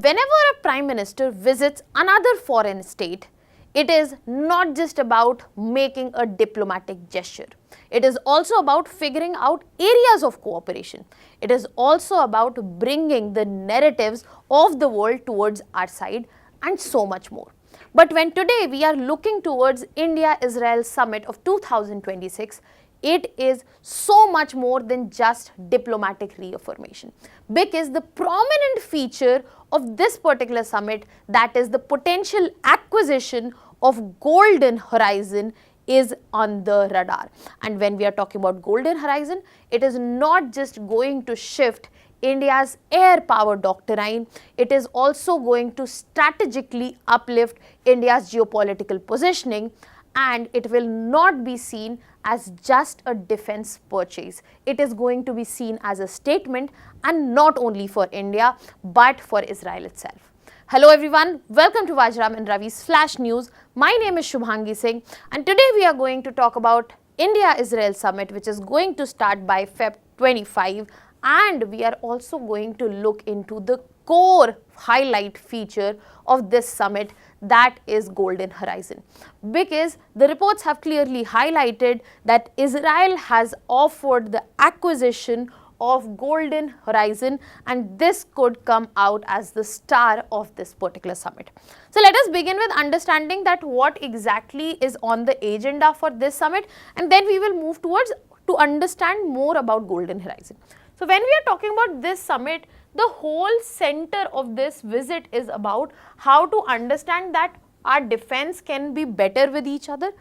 Whenever a Prime Minister visits another foreign state, it is not just about making a diplomatic gesture. It is also about figuring out areas of cooperation. It is also about bringing the narratives of the world towards our side and so much more. But when today we are looking towards India-Israel Summit of 2026, it is so much more than just diplomatic reaffirmation, because the prominent feature of this particular summit, that is the potential acquisition of golden horizon, is on the radar. And when we are talking about golden horizon, it is not just going to shift India's air power doctrine, it is also going to strategically uplift India's geopolitical positioning, and it will not be seen as just a defense purchase. It is going to be seen as a statement, and not only for India but for Israel itself. Hello everyone, welcome to Vajram and Ravi's Flash News. My name is Shubhangi Singh, and today we are going to talk about India-Israel Summit, which is going to start by Feb 25, and we are also going to look into the core highlight feature of this summit, that is golden horizon, because the reports have clearly highlighted that Israel has offered the acquisition of golden horizon, and this could come out as the star of this particular summit. So let us begin with understanding that what exactly is on the agenda for this summit, and then we will move towards to understand more about golden horizon. So when we are talking about this summit, the whole center of this visit is about how to understand that our defense can be better with each other.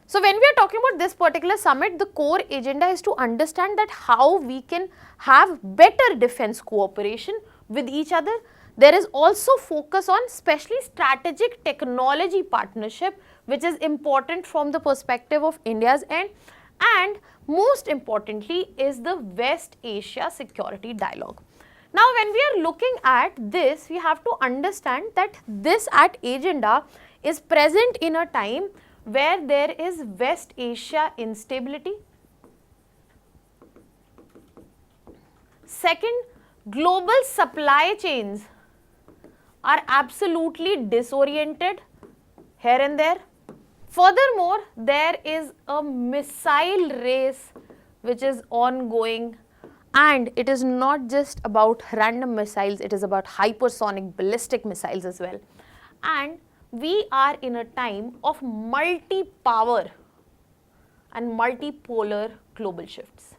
So when we are talking about this particular summit, the core agenda is to understand that how we can have better defense cooperation with each other. There is also focus on especially strategic technology partnership, which is important from the perspective of India's end. And most importantly is the West Asia security dialogue. Now when we are looking at this, we have to understand that this at agenda is present in a time where there is West Asia instability. Second, global supply chains are absolutely disoriented here and there. Furthermore, there is a missile race which is ongoing, and it is not just about random missiles, it is about hypersonic ballistic missiles as well. And we are in a time of multi-power and multipolar global shifts.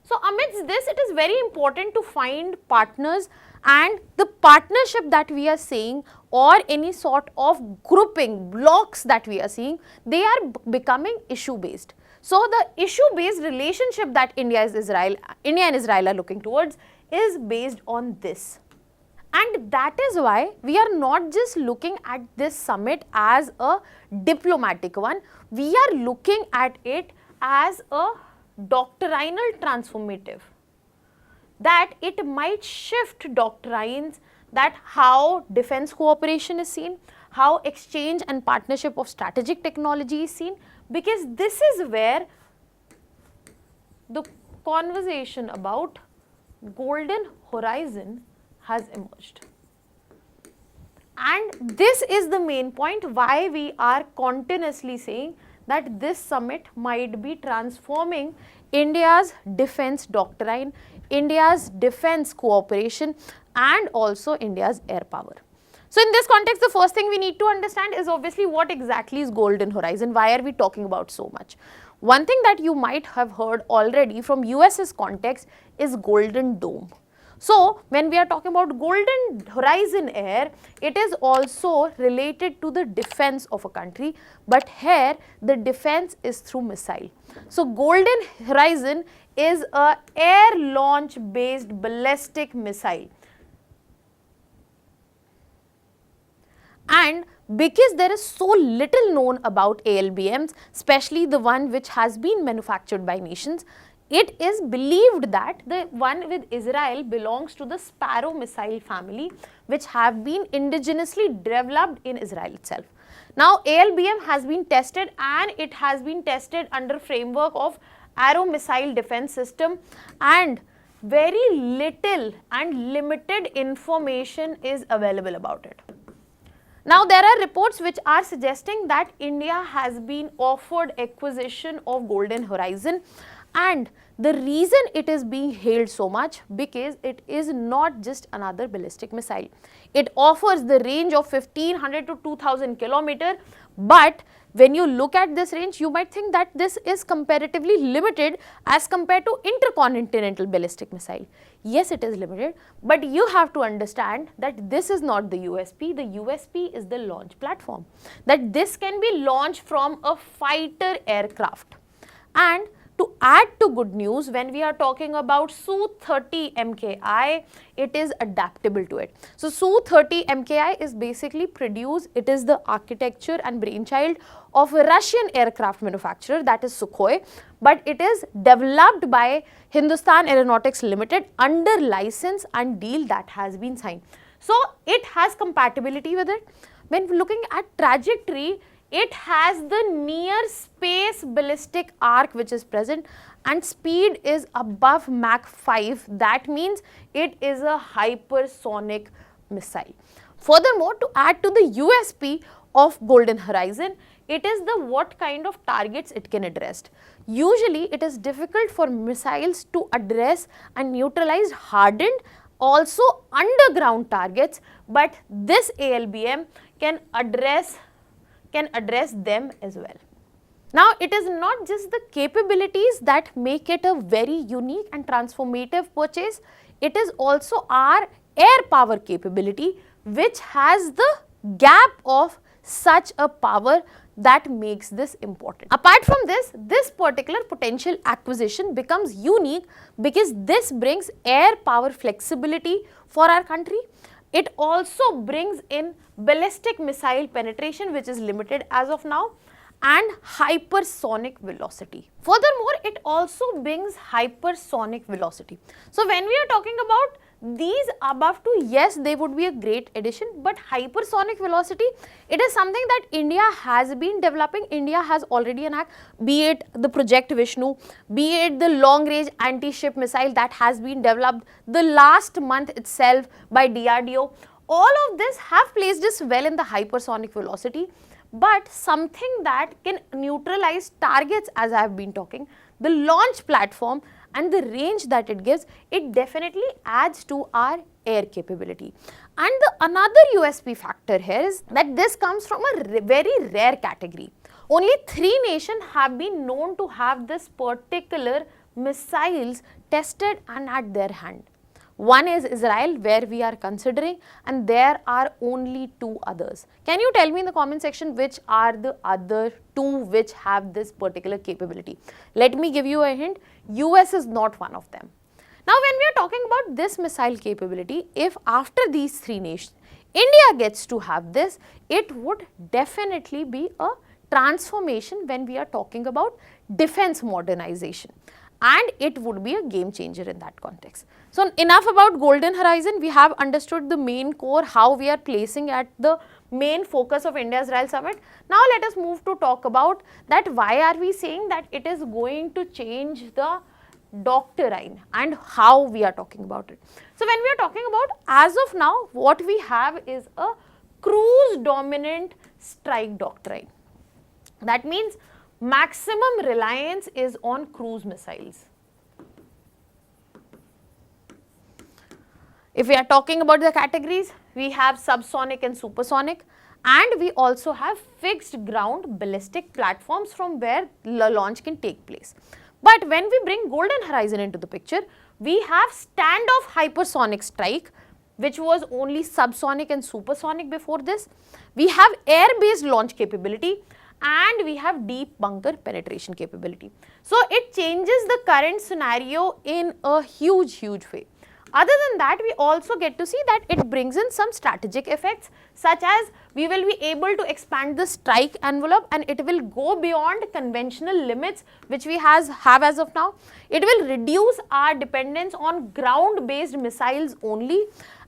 So amidst this, it is very important to find partners, and the partnership that we are seeing or any sort of grouping, blocks that we are seeing, they are becoming issue based. So the issue based relationship that India and Israel are looking towards is based on this. And that is why we are not just looking at this summit as a diplomatic one, we are looking at it as a doctrinal transformative, that it might shift doctrines, that how defense cooperation is seen, how exchange and partnership of strategic technology is seen, because this is where the conversation about golden horizon has emerged. And this is the main point why we are continuously saying that this summit might be transforming India's defense doctrine, India's defense cooperation, and also India's air power. So in this context, the first thing we need to understand is obviously what exactly is golden horizon, why are we talking about so much. One thing that you might have heard already from US's context is golden dome. So when we are talking about golden horizon air, it is also related to the defense of a country, but here the defense is through missile. So golden horizon is a air launch based ballistic missile. And because there is so little known about ALBMs, especially the one which has been manufactured by nations, it is believed that the one with Israel belongs to the Sparrow missile family, which have been indigenously developed in Israel itself. Now ALBM has been tested, and it has been tested under framework of Arrow missile defense system, and very little and limited information is available about it. Now, there are reports which are suggesting that India has been offered acquisition of Golden Horizon, and the reason it is being hailed so much because it is not just another ballistic missile. It offers the range of 1500 to 2000 kilometer, but when you look at this range, you might think that this is comparatively limited as compared to intercontinental ballistic missile. Yes, it is limited, but you have to understand that this is not the USP. The USP is the launch platform, that this can be launched from a fighter aircraft. And to add to good news, when we are talking about Su-30 MKI, it is adaptable to it. So, Su-30 MKI is basically produced, it is the architecture and brainchild of a Russian aircraft manufacturer, that is Sukhoi, but it is developed by Hindustan Aeronautics Limited under license and deal that has been signed. So, it has compatibility with it. When looking at trajectory, it has the near space ballistic arc which is present, and speed is above Mach 5. That means it is a hypersonic missile. Furthermore, to add to the USP of Golden Horizon, it is the what kind of targets it can address. Usually, it is difficult for missiles to address and neutralize hardened, also underground targets, but this ALBM can address them as well. Now, it is not just the capabilities that make it a very unique and transformative purchase, it is also our air power capability which has the gap of such a power that makes this important. Apart from this, this particular potential acquisition becomes unique because this brings air power flexibility for our country. It also brings in ballistic missile penetration, which is limited as of now, and hypersonic velocity. Furthermore, it also brings hypersonic velocity. So, when we are talking about these above two, yes, they would be a great addition, but hypersonic velocity, it is something that India has been developing. India has already an act, be it the Project Vishnu, be it the long range anti-ship missile that has been developed the last month itself by DRDO. All of this have placed us well in the hypersonic velocity, but something that can neutralize targets, as I have been talking, the launch platform and the range that it gives, it definitely adds to our air capability. And another USP factor here is that this comes from a very rare category. Only 3 nations have been known to have this particular missiles tested and at their hand. One is Israel, where we are considering, and there are only 2 others. Can you tell me in the comment section which are the other 2 which have this particular capability? Let me give you a hint, US is not one of them. Now, when we are talking about this missile capability, if after these 3 nations, India gets to have this, it would definitely be a transformation when we are talking about defense modernization. And it would be a game changer in that context. So, enough about Golden Horizon. We have understood the main core, how we are placing at the main focus of India-Israel summit. Now, let us move to talk about that why are we saying that it is going to change the doctrine and how we are talking about it. So, when we are talking about as of now, what we have is a cruise dominant strike doctrine. That means maximum reliance is on cruise missiles. If we are talking about the categories, we have subsonic and supersonic, and we also have fixed ground ballistic platforms from where the launch can take place. But when we bring Golden Horizon into the picture, we have standoff hypersonic strike, which was only subsonic and supersonic before this. We have air-based launch capability, and we have deep bunker penetration capability. So, it changes the current scenario in a huge way. Other than that, we also get to see that it brings in some strategic effects, such as we will be able to expand the strike envelope and it will go beyond conventional limits which we have as of now. It will reduce our dependence on ground-based missiles only,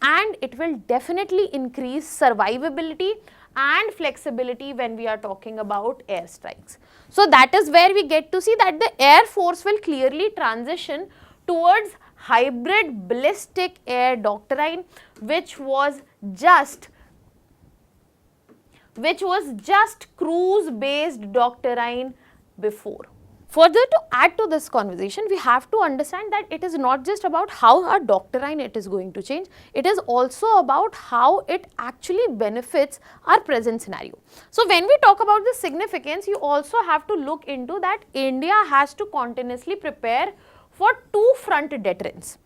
and it will definitely increase survivability and flexibility when we are talking about airstrikes. So, that is where we get to see that the Air Force will clearly transition towards hybrid ballistic air doctrine, which was just cruise based doctrine before. Further, to add to this conversation, we have to understand that it is not just about how our doctrine it is going to change, it is also about how it actually benefits our present scenario. So when we talk about the significance, you also have to look into that India has to continuously prepare for two-front deterrence.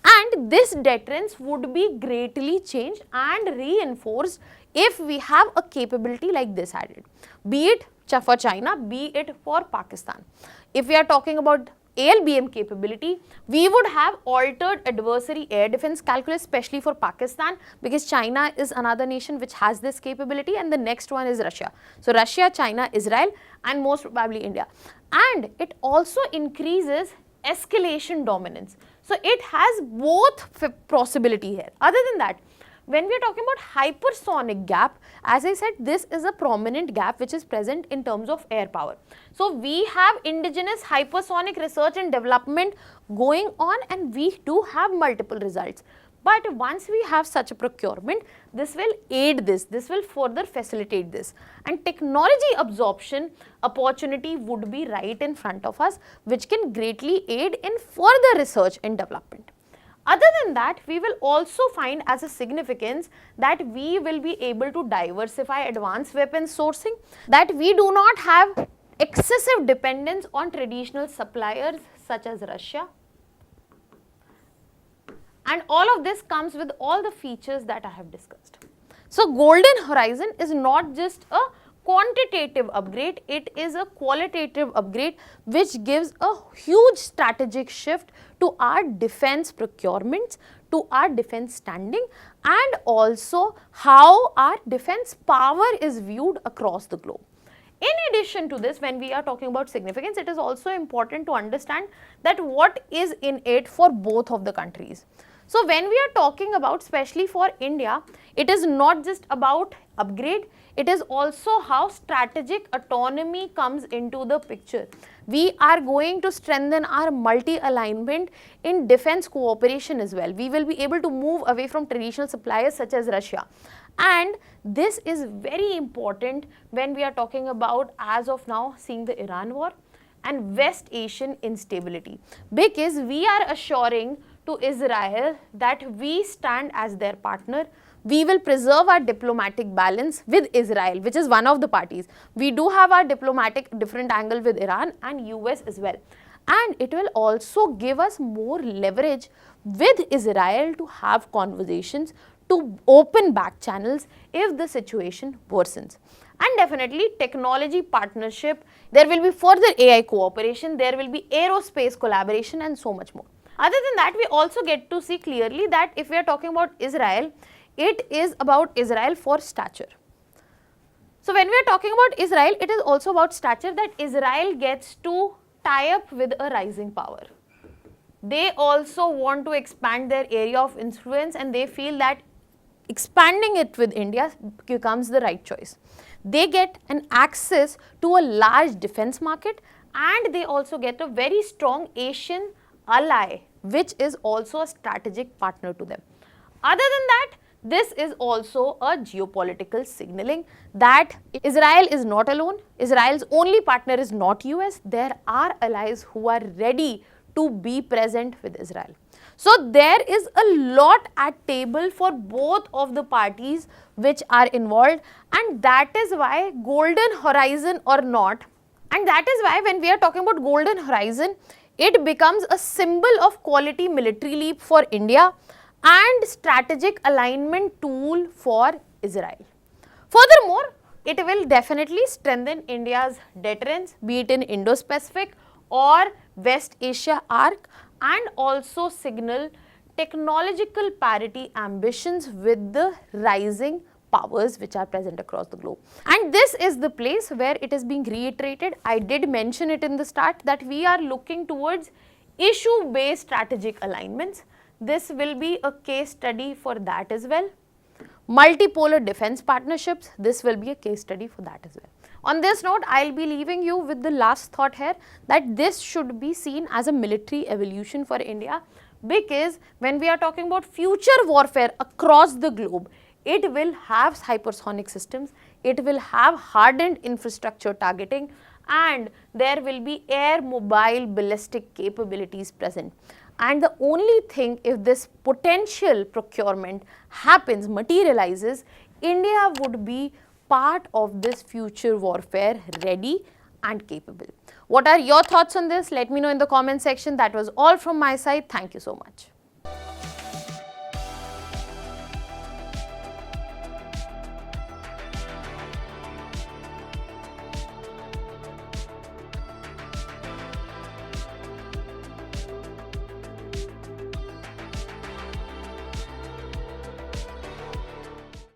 And this deterrence would be greatly changed and reinforced if we have a capability like this added, be it for China, be it for Pakistan. If we are talking about ALBM capability, we would have altered adversary air defense calculus, especially for Pakistan, because China is another nation which has this capability, and the next one is Russia. So Russia, China, Israel, and most probably India. And it also increases escalation dominance. So it has both possibility here. Other than that, when we are talking about hypersonic gap, as I said, this is a prominent gap which is present in terms of air power. So we have indigenous hypersonic research and development going on, and we do have multiple results. But once we have such a procurement, this will aid this will further facilitate this, and technology absorption opportunity would be right in front of us, which can greatly aid in further research and development. Other than that, we will also find as a significance that we will be able to diversify advanced weapons sourcing, that we do not have excessive dependence on traditional suppliers such as Russia. And all of this comes with all the features that I have discussed. So Golden Horizon is not just a quantitative upgrade, it is a qualitative upgrade which gives a huge strategic shift to our defense procurements, to our defense standing, and also how our defense power is viewed across the globe. In addition to this, when we are talking about significance, it is also important to understand that what is in it for both of the countries. So when we are talking about, especially for India, it is not just about upgrade, it is also how strategic autonomy comes into the picture. We are going to strengthen our multi-alignment in defense cooperation as well. We will be able to move away from traditional suppliers such as Russia. And this is very important when we are talking about, as of now, seeing the Iran war and West Asian instability, because we are assuring to Israel that we stand as their partner. We will preserve our diplomatic balance with Israel, which is one of the parties. We do have our diplomatic different angle with Iran and US as well. And it will also give us more leverage with Israel to have conversations, to open back channels if the situation worsens. And definitely technology partnership, there will be further AI cooperation, there will be aerospace collaboration, and so much more. Other than that, we also get to see clearly that if we are talking about Israel, it is about Israel for stature. So when we are talking about Israel, it is also about stature, that Israel gets to tie up with a rising power. They also want to expand their area of influence, and they feel that expanding it with India becomes the right choice. They get an access to a large defense market, and they also get a very strong Asian ally, which is also a strategic partner to them. Other than that, this is also a geopolitical signaling that Israel is not alone. Israel's only partner is not US. There are allies who are ready to be present with Israel. So there is a lot at table for both of the parties which are involved, and that is why Golden Horizon or not, and that is why when we are talking about Golden Horizon, it becomes a symbol of quality military leap for India and strategic alignment tool for Israel. Furthermore, it will definitely strengthen India's deterrence, be it in Indo-Pacific or West Asia arc, and also signal technological parity ambitions with the rising powers which are present across the globe. And this is the place where it is being reiterated. I did mention it in the start that we are looking towards issue-based strategic alignments. This will be a case study for that as well. Multipolar defense partnerships, this will be a case study for that as well. On this note, I'll be leaving you with the last thought here, that this should be seen as a military evolution for India, because when we are talking about future warfare across the globe, it will have hypersonic systems, it will have hardened infrastructure targeting, and there will be air mobile ballistic capabilities present. And the only thing, if this potential procurement happens, materializes, India would be part of this future warfare, ready and capable. What are your thoughts on this? Let me know in the comment section. That was all from my side. Thank you so much.